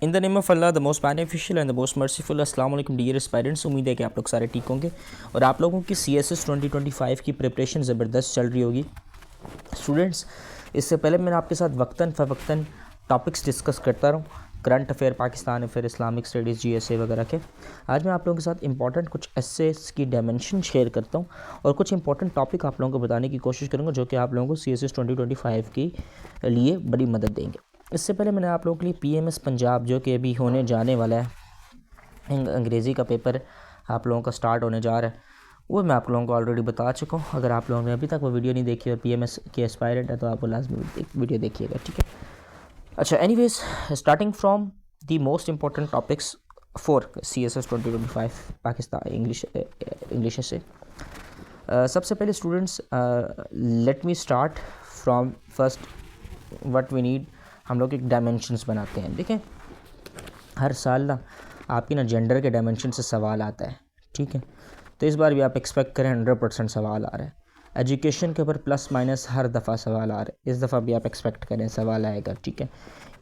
In the name of Allah the most beneficial and the most merciful. अस्सलाम वालेकुम dear aspirants, उम्मीद है कि आप लोग सारे ठीक होंगे और आप लोगों की CSS 2025 की प्रिपरेशन ज़बरदस्त चल रही होगी। स्टूडेंट्स, इससे पहले मैं आपके साथ वक्तन फ़वक्तन टॉपिक्स डिस्कस करता रहूँ, current affair, Pakistan affair, Islamic studies, GSA वगैरह के। आज मैं आप लोगों के साथ इंपॉर्टेंट कुछ एसेस की डायमेंशन शेयर करता हूँ और कुछ इंपॉर्टेंट टॉपिक आप लोगों को बताने की कोशिश करूँगा जो कि आप लोगों को CSS 2025 के लिए बड़ी मदद देंगे। इससे पहले मैंने आप लोगों के लिए PMS पंजाब जो कि अभी होने जाने वाला है, अंग्रेज़ी का पेपर आप लोगों का स्टार्ट होने जा रहा है, वो मैं आप लोगों को ऑलरेडी बता चुका हूँ। अगर आप लोगों ने अभी तक वो वीडियो नहीं देखी और PMS के एस्पायरेंट है तो आप वो लाजमी वीडियो देखिएगा, ठीक है। अच्छा, anyways, starting from the most important topics for CSS 2025 Pakistan English से। सबसे पहले students, let me start from first what we need. हम लोग एक डायमेंशंस बनाते हैं। देखें, हर साल ना आपकी ना जेंडर के डायमेंशन से सवाल आता है, ठीक है। तो इस बार भी आप एक्सपेक्ट करें 100% सवाल आ रहा है। एजुकेशन के ऊपर प्लस माइनस हर दफ़ा सवाल आ रहा है, इस दफ़ा भी आप एक्सपेक्ट करें सवाल आएगा, ठीक है।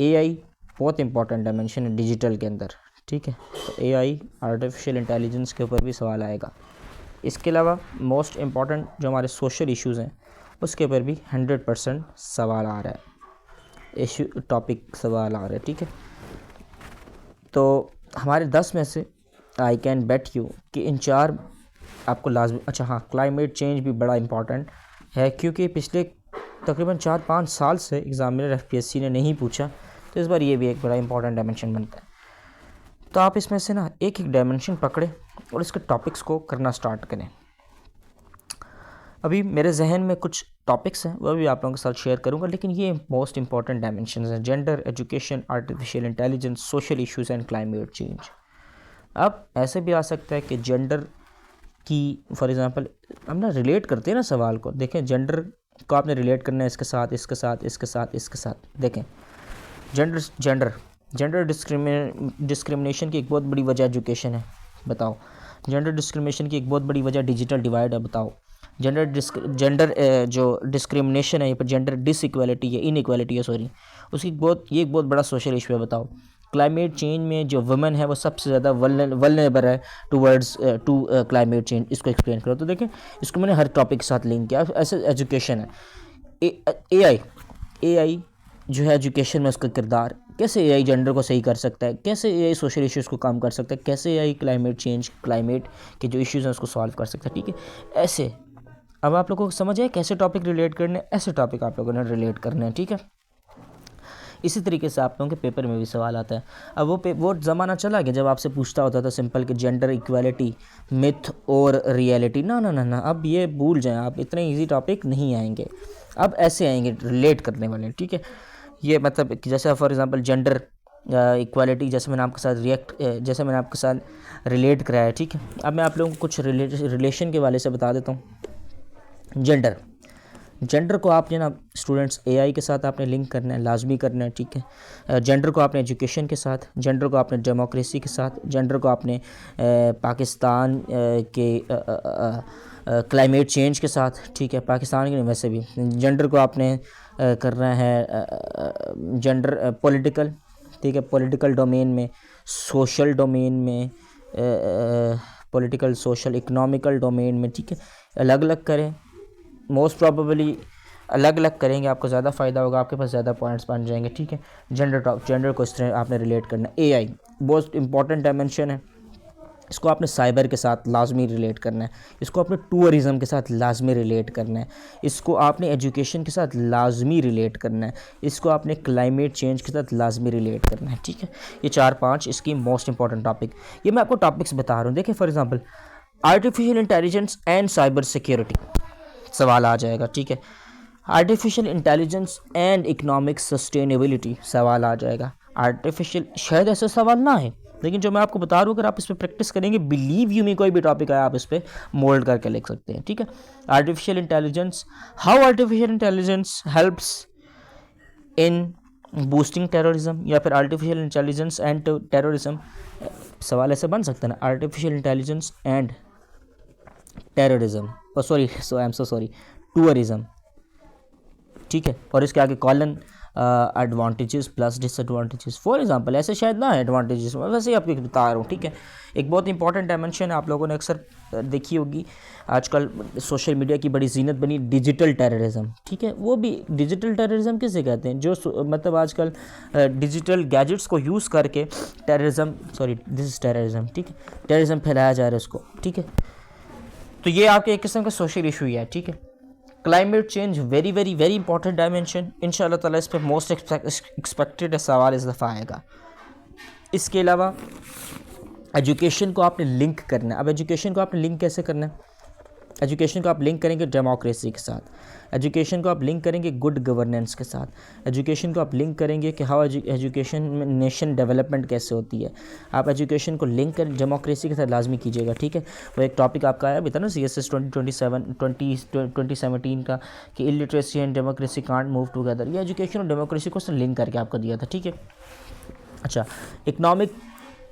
AI बहुत इंपॉर्टेंट डायमेंशन है डिजिटल के अंदर, ठीक है। तो AI आर्टिफिशियल इंटेलिजेंस के ऊपर भी सवाल आएगा। इसके अलावा मोस्ट इम्पॉर्टेंट जो हमारे सोशल इश्यूज़ हैं उसके ऊपर भी 100% सवाल आ रहा है, इशू टॉपिक सवाल आ रहा है, ठीक है। तो हमारे 10 में से आई कैन बेट यू कि इन 4 आपको लाजमी। अच्छा हाँ, क्लाइमेट चेंज भी बड़ा इंपॉर्टेंट है क्योंकि पिछले तकरीबन 4-5 साल से एग्ज़ामिनर FPSC ने नहीं पूछा, तो इस बार ये भी एक बड़ा इंपॉर्टेंट डायमेंशन बनता है। तो आप इसमें से ना एक एक डायमेंशन पकड़े और इसके टॉपिक्स को करना स्टार्ट करें। अभी मेरे जहन में कुछ टॉपिक्स हैं, वह भी आप लोगों के साथ शेयर करूंगा, लेकिन ये मोस्ट इंपॉर्टेंट डायमेंशंस हैं: gender, education, artificial intelligence, social issues and climate change. अब ऐसे भी आ सकता है कि जेंडर की, फॉर एग्जांपल, हम ना रिलेट करते हैं ना सवाल को। देखें, जेंडर को आपने रिलेट करना है इसके साथ, इसके साथ, इसके साथ, इसके साथ। देखें, जेंडर डिस्क्रिमिनेशन की एक बहुत बड़ी वजह एजुकेशन है, बताओ। जेंडर डिस्क्रिमिनेशन की एक बहुत बड़ी वजह डिजिटल डिवाइड है, बताओ। जेंडर जो डिस्क्रिमिनेशन है, ये पर जेंडर डिसइक्वालिटी है, इनइक्वालिटी है, सॉरी, उसकी ये एक बहुत बड़ा सोशल इशू है, बताओ। क्लाइमेट चेंज में जो वुमेन है वो सबसे ज़्यादा वल्नरेबल है टूवर्ड्स टू क्लाइमेट चेंज, इसको एक्सप्लेन करो। तो देखें, इसको मैंने हर टॉपिक के साथ लिंक किया। ऐसे एजुकेशन है, AI जो है एजुकेशन में उसका किरदार, कैसे AI जेंडर को सही कर सकता है, कैसे AI सोशल इश्यूज़ को कम कर सकता है, कैसे AI क्लाइमेट के जो इश्यूज़ हैं उसको सॉल्व कर सकता है, ठीक है। ऐसे अब आप लोगों को समझ आए कैसे टॉपिक रिलेट करने, ऐसे टॉपिक आप लोगों ने रिलेट करने हैं, ठीक है। इसी तरीके से आप लोगों के पेपर में भी सवाल आता है। अब वो ज़माना चला गया जब आपसे पूछता होता था सिंपल कि जेंडर इक्वालिटी मिथ और रियलिटी। ना ना ना ना, अब ये भूल जाएं आप, इतने इजी टॉपिक नहीं आएंगे, अब ऐसे आएंगे रिलेट करने वाले, ठीक है। ये मतलब जैसे फॉर एग्जांपल जेंडर इक्वालिटी, जैसे मैंने आपके साथ रिलेट कराया है, ठीक है। अब मैं आप लोगों को कुछ रिलेशन के वाले से बता देता हूँ। जेंडर को आपने ना स्टूडेंट्स AI के साथ आपने लिंक करना है, लाजमी करना है, ठीक है। जेंडर को आपने एजुकेशन के साथ, जेंडर को आपने डेमोक्रेसी के साथ, जेंडर को आपने पाकिस्तान के क्लाइमेट चेंज के साथ, ठीक है। पाकिस्तान के नहीं, वैसे भी जेंडर को आपने करना है जेंडर पॉलिटिकल, ठीक है, पॉलिटिकल डोमेन में, सोशल डोमेन में, पॉलिटिकल, सोशल, इकोनॉमिकल डोमेन में, ठीक है। अलग अलग करें, मोस्ट प्रॉबेबली अलग अलग करेंगे, आपको ज़्यादा फ़ायदा होगा, आपके पास ज़्यादा पॉइंट्स बन जाएंगे, ठीक है। जेंडर को इस तरह आपने रिलेट करना है। AI बहुत इंपॉर्टेंट डायमेंशन है, इसको आपने साइबर के साथ लाजमी रिलेट करना है, इसको आपने टूरिज़म के साथ लाजमी रिलेट करना है, इसको आपने एजुकेशन के साथ लाजमी रिलेट करना है, इसको आपने क्लाइमेट चेंज के साथ लाजमी रिलेट करना है, ठीक है। ये 4-5 इसकी मोस्ट इंपॉर्टेंट टॉपिक, ये मैं आपको टॉपिक्स बता रहा हूँ। देखिए, for example, artificial intelligence and cyber security सवाल आ जाएगा, ठीक है। Artificial intelligence and economic sustainability सवाल आ जाएगा। आर्टिफिशियल, शायद ऐसा सवाल ना है, लेकिन जो मैं आपको बता रहा हूँ, अगर आप इस पर प्रैक्टिस करेंगे, बिलीव यू मी, कोई भी टॉपिक आया आप इस पर मोल्ड करके लिख सकते हैं, ठीक है। Artificial intelligence, how artificial intelligence helps in boosting terrorism, या फिर आर्टिफिशियल इंटेलिजेंस एंड टेररिज्म, सवाल ऐसे बन सकता है ना, artificial intelligence and terrorism, I am so sorry, tourism, ठीक है। और इसके आगे colon advantages plus disadvantages. For example ऐसे शायद ना एडवांटेजेस, वैसे ही आपको बता रहा हूँ, ठीक है। एक बहुत इंपॉर्टेंट डायमेंशन है, आप लोगों ने अक्सर देखी होगी, आजकल सोशल मीडिया की बड़ी जीनत बनी डिजिटल टेररिज्म, ठीक है। वो भी डिजिटल टेररिज्म किसे कहते हैं, जो मतलब आजकल डिजिटल गैजेट्स को यूज़ करके terrorism, sorry this is terrorism, ठीक है, टेररिज्म फैलाया जा रहा है उसको, ठीक है। तो ये आपके एक किस्म का सोशल इशू ही है, ठीक है। Climate change very very very important dimension, इंशाल्लाह ताला इस पर मोस्ट एक्सपेक्टेड सवाल इस दफ़ा आएगा। इसके अलावा एजुकेशन को आपने लिंक करना है। अब एजुकेशन को आपने लिंक कैसे करना है? एजुकेशन को आप लिंक करेंगे डेमोक्रेसी के साथ, एजुकेशन को आप लिंक करेंगे गुड गवर्नेंस के साथ, एजुकेशन को आप लिंक करेंगे कि हाउ एजुकेशन में नेशन डेवलपमेंट कैसे होती है। आप एजुकेशन को लिंक कर डेमोक्रेसी के साथ लाजमी कीजिएगा, ठीक है। वो एक टॉपिक आपका आया था ना CSS 2017 का कि illiteracy and democracy can't move together, ये एजुकेशन और डेमोक्रेसी को लिंक करके आपको दिया था, ठीक है। अच्छा, इकनॉमिक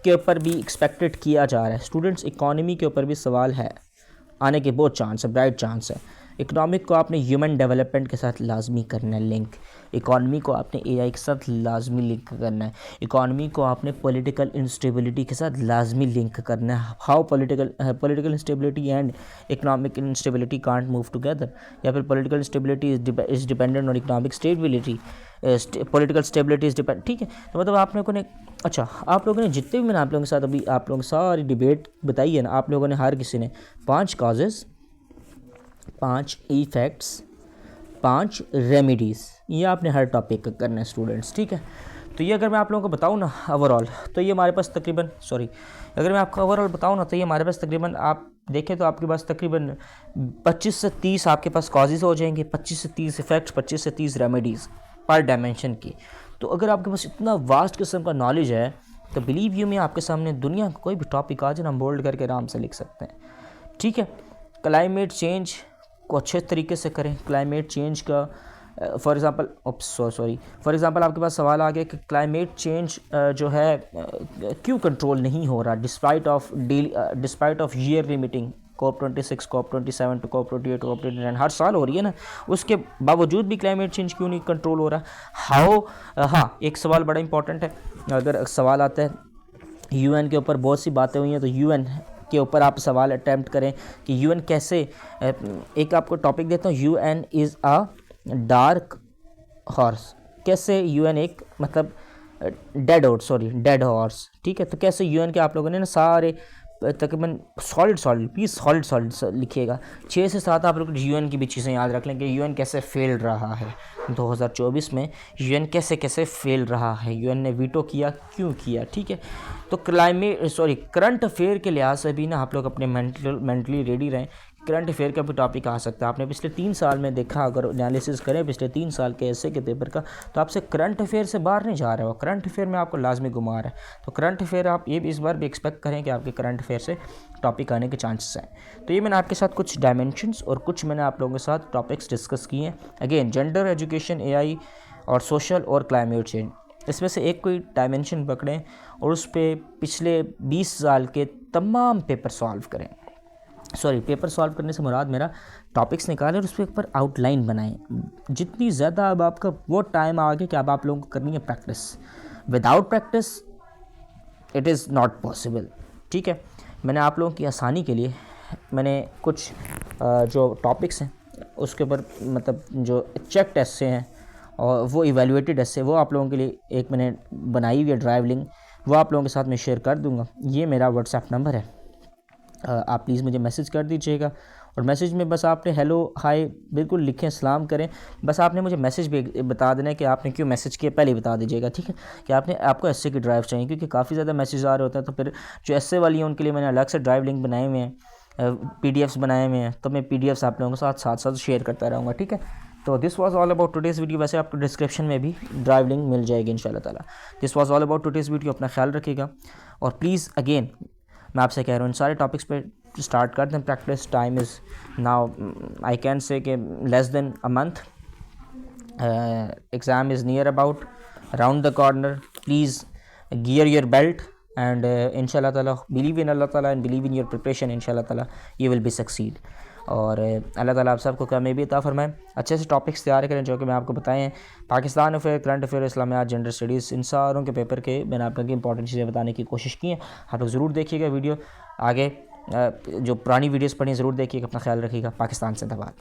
के ऊपर भी एक्सपेक्टेड किया जा रहा है स्टूडेंट्स, इकॉनमी के ऊपर भी सवाल है आने के, बहुत चांस है, ब्राइट चांस है। इकनॉमिक को आपने ह्यूमन डेवलपमेंट के साथ लाजमी करना है लिंक, इकॉनमी को आपने AI के साथ लाजमी लिंक करना है, इकॉनमी को आपने पॉलिटिकल इंस्टेबिलिटी के साथ लाजमी लिंक करना है। How political instability and economic instability can't move together, या फिर political instability is dependent on economic stability, political stability is depend, ठीक है। तो मतलब आप लोगों ने, अच्छा आप लोगों ने जितने भी मैंने आप लोगों के साथ अभी आप लोगों की सारी डिबेट बताई है ना, आप लोगों ने हर किसी ने 5 कॉजेज़, 5 इफ़ेक्ट्स, 5 रेमेडीज़, ये आपने हर टॉपिक का करना है स्टूडेंट्स, ठीक है। तो ये अगर मैं आप लोगों को बताऊँ ना ओवरऑल, तो ये हमारे पास तकरीबन, सॉरी अगर मैं आपको ओवरऑल बताऊँ ना, तो ये हमारे पास तकरीबन, आप देखें तो आपके पास तकरीबन 25 से 30 आपके पास कॉजेज़ हो जाएंगे, 25 से 30 इफ़ेक्ट्स, 25 से 30 रेमेडीज़ पर डायमेंशन की। तो अगर आपके पास इतना वास्ट किस्म का नॉलेज है, तो बिलीव यू, मैं आपके सामने दुनिया का कोई भी टॉपिक आज हम बोल्ड करके आराम से लिख सकते हैं, ठीक है। क्लाइमेट चेंज को अच्छे तरीके से करें। क्लाइमेट चेंज का फॉर एग्ज़ाम्पल आपके पास सवाल आ गया कि क्लाइमेट चेंज जो है क्यों कंट्रोल नहीं हो रहा despite of yearly meeting, COP26, COP27 to COP28 to COP29 हर साल हो रही है ना, उसके बावजूद भी क्लाइमेट चेंज क्यों नहीं कंट्रोल हो रहा? हाँ, एक सवाल बड़ा इंपॉर्टेंट है, अगर सवाल आता है UN के ऊपर, बहुत सी बातें हुई हैं, तो UN के ऊपर आप सवाल अटैम्प्ट करें कि UN कैसे, एक आपको टॉपिक देता हूँ, UN is a dark horse, कैसे UN एक मतलब डेड हॉर्स, ठीक है। तो कैसे UN के आप लोगों ने ना सारे तकरीबन सॉलिड लिखिएगा, 6 से 7 आप लोग UN की भी चीज़ें याद रख लें कि UN कैसे फेल रहा है 2024 में, UN कैसे फेल रहा है, UN ने वीटो किया, क्यों किया, ठीक है। तो करंट अफेयर के लिहाज से भी ना आप लोग अपने मेंटली रेडी रहें। करंट अफेयर का भी टॉपिक आ सकता है, आपने पिछले 3 साल में देखा, अगर एनालिसिस करें पिछले 3 साल के ऐसे के पेपर का, तो आपसे करंट अफेयर से बाहर नहीं जा रहा हो, करंट अफेयर में आपको लाजमी घुमा रहा है। तो करंट अफेयर आप ये भी इस बार भी एक्सपेक्ट करें कि आपके करंट अफेयर से टॉपिक आने के चांसेस हैं। तो ये मैंने आपके साथ कुछ डायमेंशंस और कुछ मैंने आप लोगों के साथ टॉपिक्स डिस्कस किए हैं। अगेन जेंडर, एजुकेशन, AI और सोशल और क्लाइमेट चेंज, इसमें से एक कोई डायमेंशन पकड़ें और उस पर पिछले 20 साल के तमाम पेपर सॉल्व करें। पेपर सॉल्व करने से मुराद मेरा टॉपिक्स निकालें और उस पर ऊपर आउटलाइन बनाएं। जितनी ज़्यादा अब आपका वो टाइम आ गया कि अब आप लोगों को करनी है practice, without practice it is not possible, ठीक है। मैंने आप लोगों की आसानी के लिए मैंने कुछ जो टॉपिक्स हैं उसके ऊपर मतलब जो चेक टेस्ट से हैं और वो इवेलुएटेड ऐसे, वो आप लोगों के लिए एक मैंने बनाई हुई है ड्राइव लिंक, वो आप लोगों के साथ मैं शेयर कर दूंगा। ये मेरा व्हाट्सएप नंबर है, आप प्लीज़ मुझे मैसेज कर दीजिएगा और मैसेज में बस आपने हेलो हाय बिल्कुल लिखें, सलाम करें, बस आपने मुझे मैसेज भी बता देना है कि आपने क्यों मैसेज किया, पहले ही बता दीजिएगा, ठीक है, कि आपको ऐसे की ड्राइव चाहिए, क्योंकि काफ़ी ज़्यादा मैसेज आ रहे होते हैं। तो फिर जो ऐसे वाली हैं उनके लिए मैंने अलग से ड्राइव लिंक बनाए हुए हैं, PDFs बनाए हुए हैं, तो मैं PDFs आप लोगों के साथ शेयर करता रहूँगा, ठीक है। तो this was all about today's video. वैसे आपको डिस्क्रिप्शन में भी ड्राइव लिंक मिल जाएगी इंशाल्लाह ताला। This was all about today's video. अपना ख्याल रखिएगा और प्लीज़ अगेन मैं आपसे कह रहा हूँ इन सारे टॉपिक्स पे स्टार्ट कर दें practice. Time is now I can say कि less than a month, exam is near about around the corner. Please gear your belt and inshallah ta'ala believe in Allah ta'ala and believe in your preparation, inshallah ta'ala you will be succeed. और अल्लाह ताला आप सबको कामयाबी अता फरमाए। अच्छे से topics तैयार करें जो कि मैं आपको बताए हैं, पाकिस्तान अफेयर, करंट अफेयर, इस्लामियात, जेंडर स्टडीज़, इन सारों के पेपर के मैंने आप लोगों की इंपॉर्टेंट चीज़ें बताने की कोशिश की हैं। आप लोग ज़रूर देखिएगा वीडियो, आगे जो पुरानी वीडियोज़ पढ़ी ज़रूर देखिएगा। अपना ख्याल रखिएगा। पाकिस्तान जिंदाबाद।